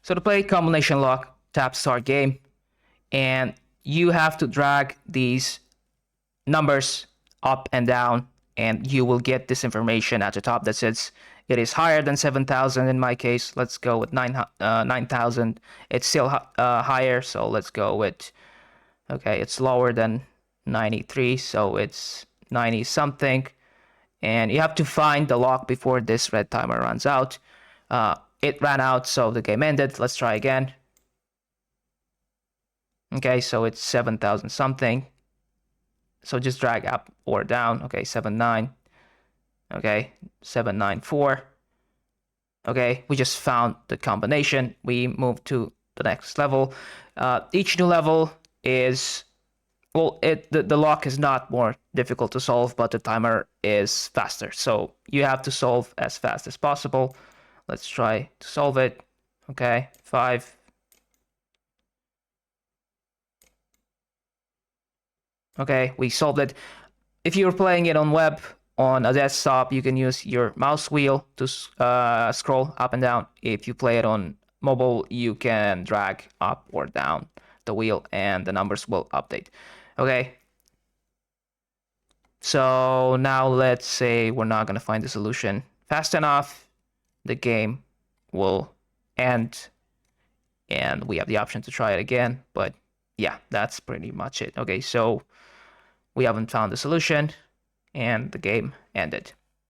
So to play combination lock, tap start game, and you have to drag these numbers up and down, and you will get this information at the top that says it is higher than 7,000. In my case, let's go with 9,000. It's still higher, so let's go with, okay, it's lower than 93, so it's 90 something. And you have to find the lock before this red timer runs out. It ran out, so the game ended. Let's try again. Okay, so it's 7,000 something. So just drag up or down. Okay, 79. Okay, 794. Okay, we just found the combination. We move to the next level. Each new level is, well, the lock is not more difficult to solve, but the timer is faster. So you have to solve as fast as possible. Let's try to solve it. Okay, 5. Okay, we solved it. If you're playing it on web, on a desktop, you can use your mouse wheel to scroll up and down. If you play it on mobile, you can drag up or down the wheel and the numbers will update. Okay. So now let's say we're not going to find the solution fast enough. The game will end and we have the option to try it again. But yeah, that's pretty much it. Okay, so we haven't found the solution and the game ended.